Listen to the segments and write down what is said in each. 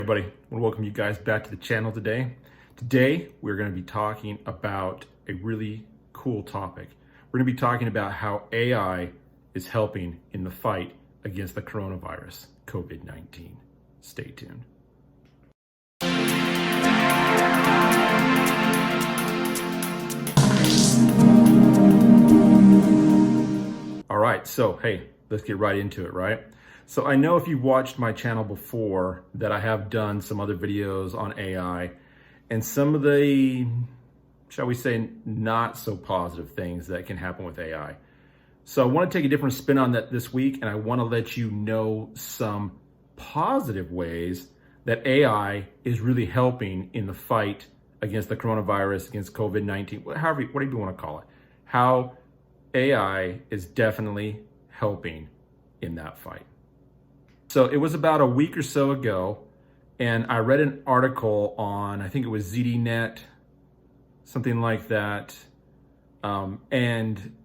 Everybody, I want to welcome you guys back to the channel today. Today, we're going to be talking about a really cool topic. We're going to be talking about how AI is helping in the fight against the coronavirus, COVID-19. Stay tuned. All right, so hey, let's get right into it, right? So I know if you've watched my channel before that I have done some other videos on AI and some of the, shall we say, not so positive things that can happen with AI. So I want to take a different spin on that this week, and I want to let you know some positive ways that AI is really helping in the fight against the coronavirus, against COVID-19, whatever you want to call it. How AI is definitely helping in that fight. So it was about a week or so ago, and I read an article on, I think it was ZDNet, something like that. And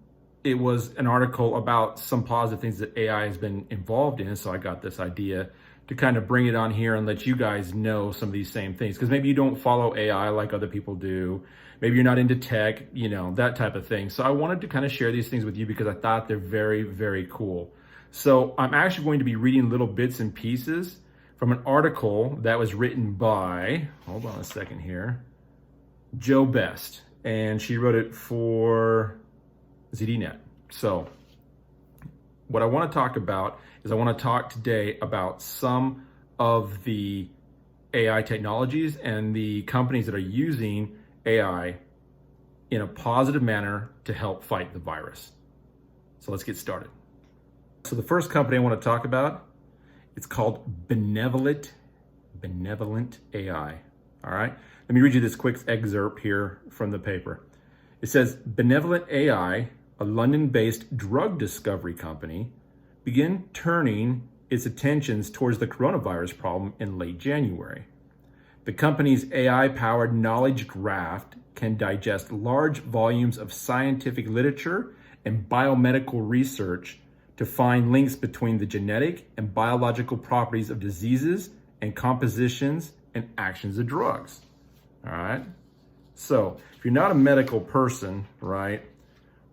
it was an article about some positive things that AI has been involved in. So I got this idea to kind of bring it on here and let you guys know some of these same things. Because maybe you don't follow AI like other people do. Maybe you're not into tech, that type of thing. So I wanted to kind of share these things with you because I thought they're very, very cool. So I'm actually going to be reading little bits and pieces from an article that was written by, hold on a second here, Joe Best. And she wrote it for ZDNet. So what I want to talk about is I want to talk today about some of the AI technologies and the companies that are using AI in a positive manner to help fight the virus. So let's get started. So the first company I want to talk about, it's called Benevolent AI. All right. Let me read you this quick excerpt here from the paper. It says, Benevolent AI, a London-based drug discovery company, began turning its attentions towards the coronavirus problem in late January. The company's AI-powered knowledge graph can digest large volumes of scientific literature and biomedical research to find links between the genetic and biological properties of diseases and compositions and actions of drugs. All right. So if you're not a medical person, right,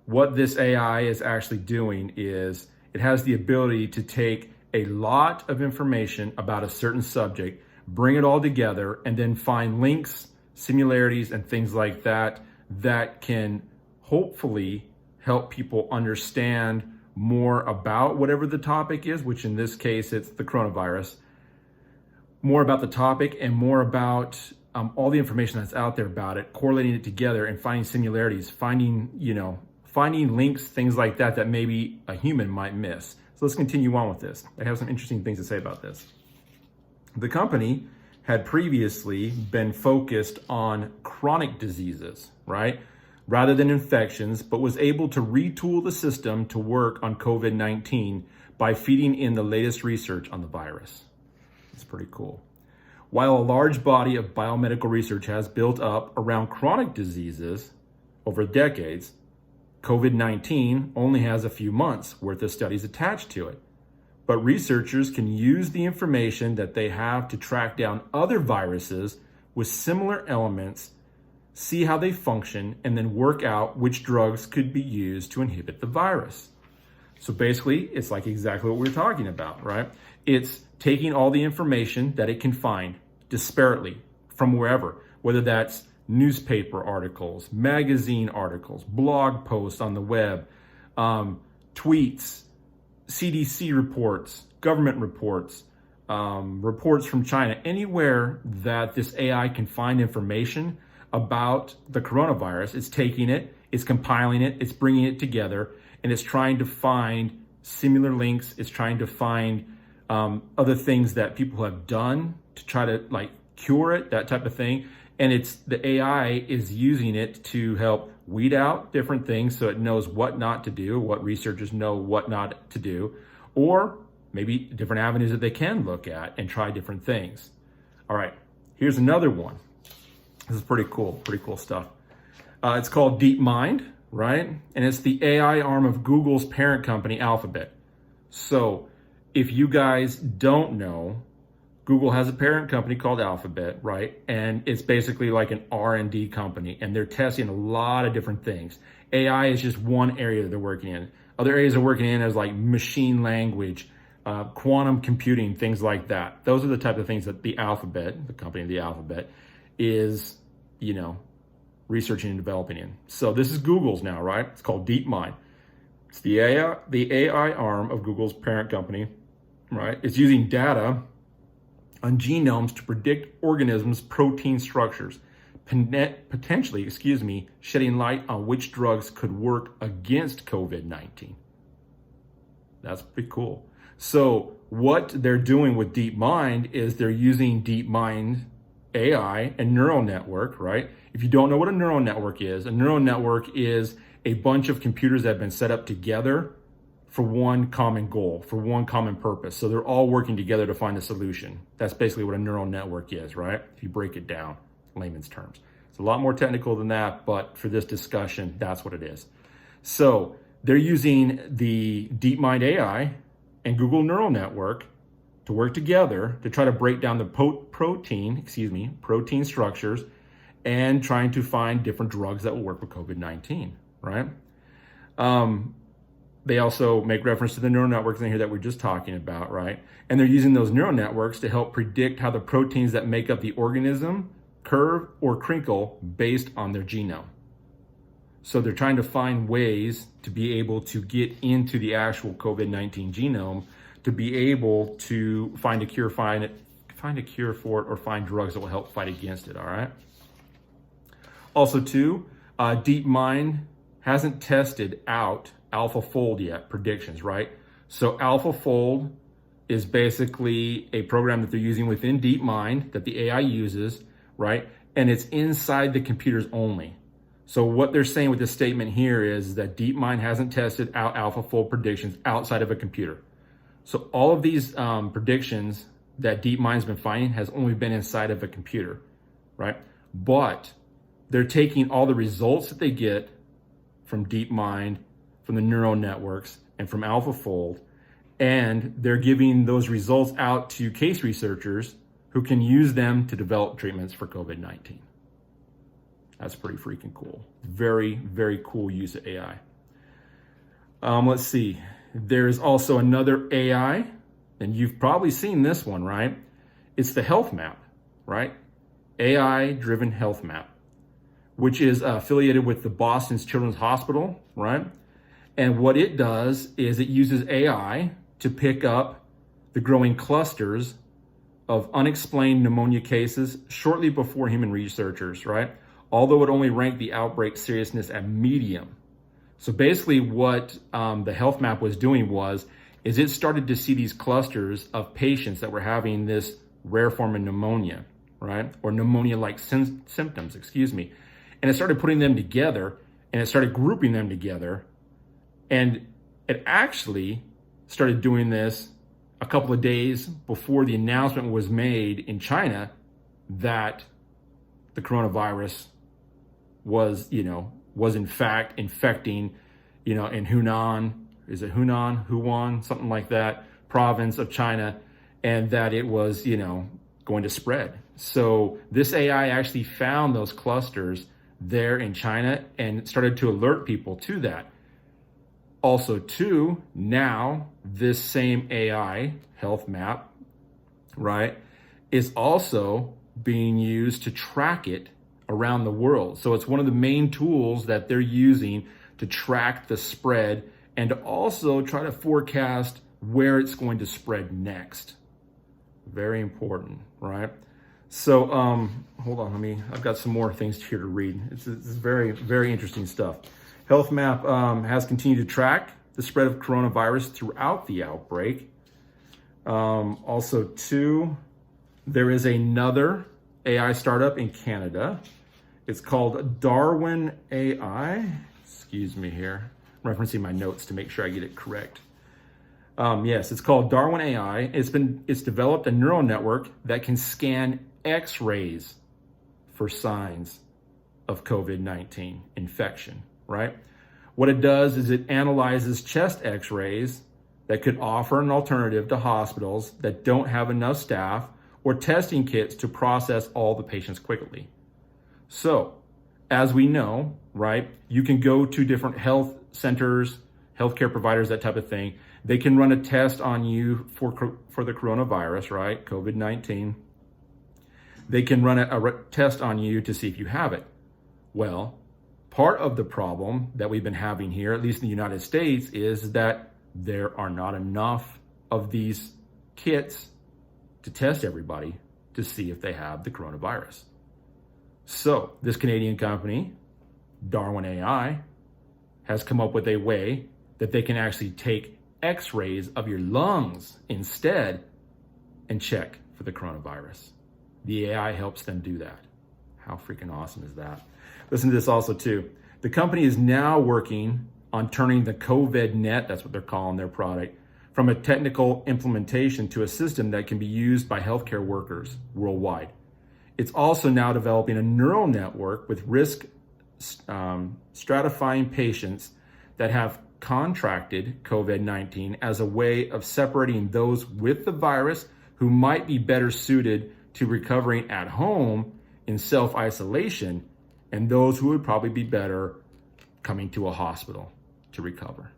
what this AI is actually doing is it has the ability to take a lot of information about a certain subject, bring it all together, and then find links, similarities, and things like that that can hopefully help people understand more about whatever the topic is, which in this case, it's the coronavirus, more about the topic and more about all the information that's out there about it, correlating it together and finding similarities, finding links, things like that, that maybe a human might miss. So let's continue on with this. I have some interesting things to say about this. The company had previously been focused on chronic diseases, right? Rather than infections, but was able to retool the system to work on COVID-19 by feeding in the latest research on the virus. It's pretty cool. While a large body of biomedical research has built up around chronic diseases over decades, COVID-19 only has a few months worth of studies attached to it. But researchers can use the information that they have to track down other viruses with similar elements, see how they function, and then work out which drugs could be used to inhibit the virus. So basically, it's like exactly what we're talking about, right? It's taking all the information that it can find disparately from wherever, whether that's newspaper articles, magazine articles, blog posts on the web, tweets, CDC reports, government reports, reports from China, anywhere that this AI can find information about the coronavirus. It's taking it, it's compiling it, it's bringing it together, and it's trying to find similar links. It's trying to find other things that people have done to try to cure it, that type of thing. And the AI is using it to help weed out different things so it knows what not to do, what researchers know what not to do, or maybe different avenues that they can look at and try different things. All right, here's another one. This is pretty cool stuff. It's called DeepMind, right? And it's the AI arm of Google's parent company, Alphabet. So if you guys don't know, Google has a parent company called Alphabet, right? And it's basically like an R&D company, and they're testing a lot of different things. AI is just one area that they're working in. Other areas they're working in is like machine language, quantum computing, things like that. Those are the type of things that the Alphabet, the company of the Alphabet, is, researching and developing in. So this is Google's now, right? It's called DeepMind. It's the AI arm of Google's parent company, right? It's using data on genomes to predict organisms' protein structures, potentially, shedding light on which drugs could work against COVID-19. That's pretty cool. So what they're doing with DeepMind is they're using DeepMind AI and neural network, right? If you don't know what a neural network is a bunch of computers that have been set up together for one common goal, for one common purpose. So they're all working together to find a solution. That's basically what a neural network is, right? If you break it down, layman's terms. It's a lot more technical than that, but for this discussion, that's what it is. So they're using the DeepMind AI and Google Neural Network to work together to try to break down the protein structures and trying to find different drugs that will work with COVID-19, right? They also make reference to the neural networks in here that we're just talking about, right? And they're using those neural networks to help predict how the proteins that make up the organism curve or crinkle based on their genome. So they're trying to find ways to be able to get into the actual COVID-19 genome to be able to find a cure, find a cure for it, or find drugs that will help fight against it, all right? Also too, DeepMind hasn't tested out AlphaFold yet, predictions, right? So AlphaFold is basically a program that they're using within DeepMind that the AI uses, right? And it's inside the computers only. So what they're saying with this statement here is that DeepMind hasn't tested out AlphaFold predictions outside of a computer. So all of these predictions that DeepMind's been finding has only been inside of a computer, right? But they're taking all the results that they get from DeepMind, from the neural networks, and from AlphaFold, and they're giving those results out to case researchers who can use them to develop treatments for COVID-19. That's pretty freaking cool. Very, very cool use of AI. Let's see. There's also another AI, and you've probably seen this one, right? It's the health map, right? AI-driven health map, which is affiliated with the Boston Children's Hospital, right? And what it does is it uses AI to pick up the growing clusters of unexplained pneumonia cases shortly before human researchers, right? Although it only ranked the outbreak seriousness at medium. So basically what the health map was doing is it started to see these clusters of patients that were having this rare form of pneumonia, right? Or pneumonia-like symptoms, And it started putting them together, and it started grouping them together. And it actually started doing this a couple of days before the announcement was made in China that the coronavirus was in fact infecting, in Hunan, Huan, something like that, province of China, and that it was, going to spread. So this AI actually found those clusters there in China and started to alert people to that. Also too, now this same AI health map, right, is also being used to track it around the world. So it's one of the main tools that they're using to track the spread and to also try to forecast where it's going to spread next. Very important, right? So hold on, I've got some more things here to read. It's very, very interesting stuff. Health Map has continued to track the spread of coronavirus throughout the outbreak. Also, too, there is another AI startup in Canada. It's called Darwin AI. Excuse me here. I'm referencing my notes to make sure I get it correct. Yes, it's called Darwin AI. It's developed a neural network that can scan X-rays for signs of COVID-19 infection, right? What it does is it analyzes chest X-rays that could offer an alternative to hospitals that don't have enough staff or testing kits to process all the patients quickly. So, as we know, right, you can go to different health centers, healthcare providers, that type of thing. They can run a test on you for the coronavirus, right, COVID-19. They can run a test on you to see if you have it. Well, part of the problem that we've been having here, at least in the United States, is that there are not enough of these kits to test everybody to see if they have the coronavirus. So this Canadian company, Darwin AI, has come up with a way that they can actually take x-rays of your lungs instead and check for the coronavirus. The AI helps them do that. How freaking awesome is that? Listen to this also too. The company is now working on turning the COVID-Net, that's what they're calling their product, from a technical implementation to a system that can be used by healthcare workers worldwide. It's also now developing a neural network with risk stratifying patients that have contracted COVID-19 as a way of separating those with the virus who might be better suited to recovering at home in self-isolation and those who would probably be better coming to a hospital to recover.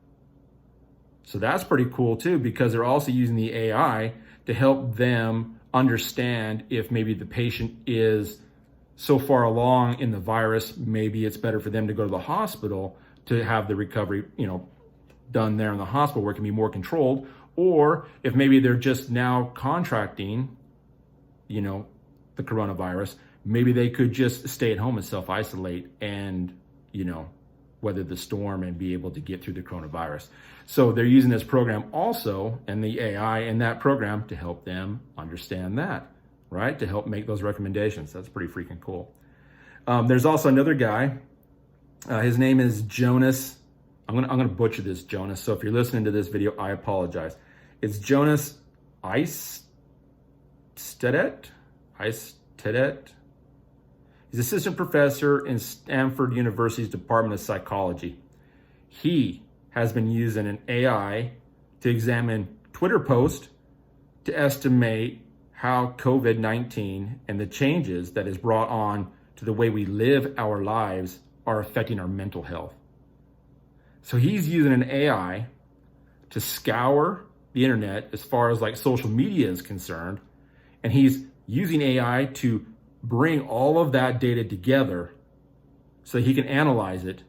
So that's pretty cool too, because they're also using the AI to help them understand if maybe the patient is so far along in the virus, maybe it's better for them to go to the hospital to have the recovery, done there in the hospital where it can be more controlled. Or if maybe they're just now contracting, the coronavirus, maybe they could just stay at home and self-isolate and, weather the storm and be able to get through the coronavirus. So they're using this program also, and the AI in that program, to help them understand that, right? To help make those recommendations. That's pretty freaking cool. There's also another guy. His name is Jonas. I'm gonna butcher this, Jonas. So if you're listening to this video, I apologize. It's Jonas Eistedt. He's assistant professor in Stanford University's Department of Psychology. He has been using an AI to examine Twitter posts to estimate how COVID-19 and the changes that is brought on to the way we live our lives are affecting our mental health. So he's using an AI to scour the internet as far as like social media is concerned, and he's using AI to bring all of that data together so he can analyze it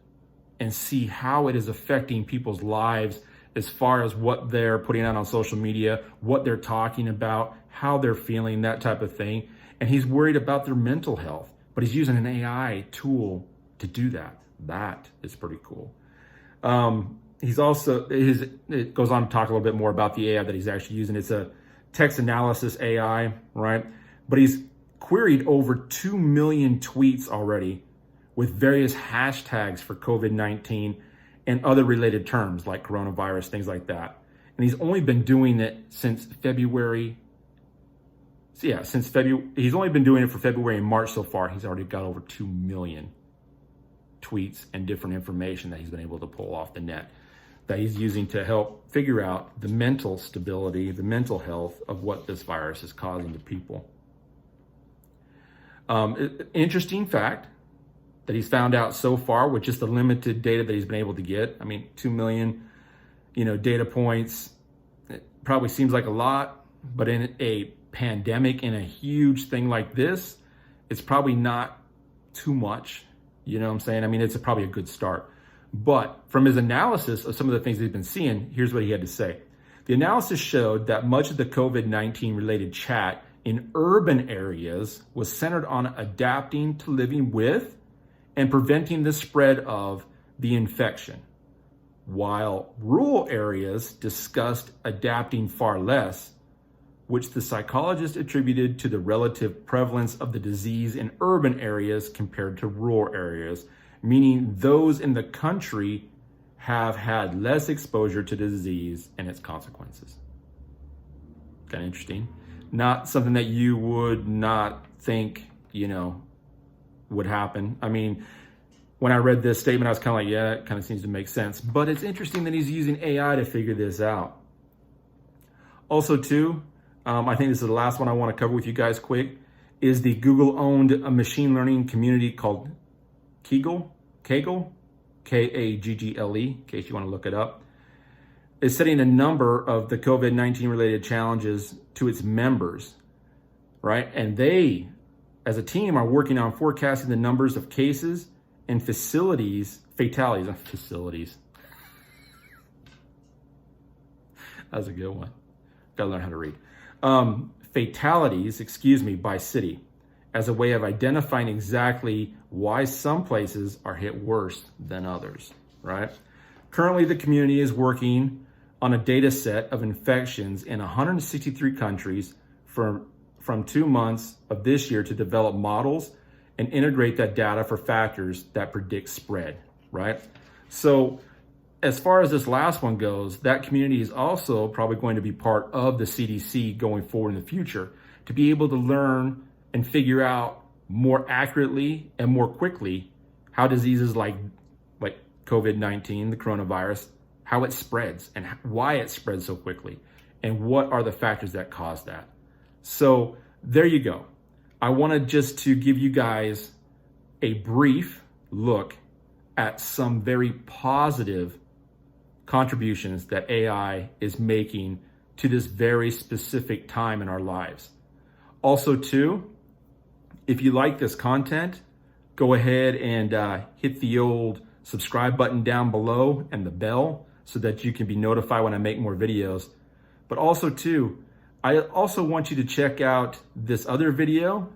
and see how it is affecting people's lives as far as what they're putting out on social media, what they're talking about, how they're feeling, that type of thing. And he's worried about their mental health, but he's using an AI tool to do that. That is pretty cool. It goes on to talk a little bit more about the AI that he's actually using. It's a text analysis AI, right? But he's queried over 2 million tweets already with various hashtags for COVID-19 and other related terms like coronavirus, things like that. And he's only been doing it since February. He's only been doing it for February and March so far. He's already got over 2 million tweets and different information that he's been able to pull off the net that he's using to help figure out the mental stability, the mental health of what this virus is causing to people. Interesting fact that he's found out so far with just the limited data that he's been able to get. 2 million, data points. It probably seems like a lot, but in a pandemic, in a huge thing like this, it's probably not too much. You know what I'm saying? It's probably a good start. But from his analysis of some of the things he's been seeing, here's what he had to say. The analysis showed that much of the COVID-19 related chat in urban areas was centered on adapting to living with and preventing the spread of the infection, while rural areas discussed adapting far less, which the psychologist attributed to the relative prevalence of the disease in urban areas compared to rural areas, meaning those in the country have had less exposure to the disease and its consequences. Kind of interesting. Not something that you would not think, would happen. When I read this statement, I was kind of like, yeah, it kind of seems to make sense. But it's interesting that he's using AI to figure this out. Also, too, I think this is the last one I want to cover with you guys quick, is the Google-owned machine learning community called Kaggle, Kaggle, in case you want to look it up, is setting a number of the COVID-19 related challenges to its members, right? And they, as a team, are working on forecasting the numbers of cases and fatalities. That's a good one. Gotta learn how to read. Fatalities, by city, as a way of identifying exactly why some places are hit worse than others, right? Currently, the community is working on a data set of infections in 163 countries from 2 months of this year to develop models and integrate that data for factors that predict spread, right? So as far as this last one goes, that community is also probably going to be part of the CDC going forward in the future to be able to learn and figure out more accurately and more quickly how diseases like COVID-19, the coronavirus, how it spreads and why it spreads so quickly and what are the factors that cause that. So there you go. I wanted just to give you guys a brief look at some very positive contributions that AI is making to this very specific time in our lives. Also too, if you like this content, go ahead and hit the old subscribe button down below and the bell so that you can be notified when I make more videos. But also too, I also want you to check out this other video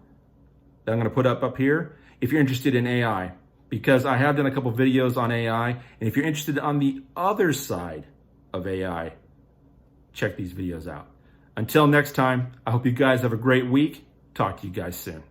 that I'm gonna put up here if you're interested in AI, because I have done a couple videos on AI, and if you're interested on the other side of AI, check these videos out. Until next time, I hope you guys have a great week. Talk to you guys soon.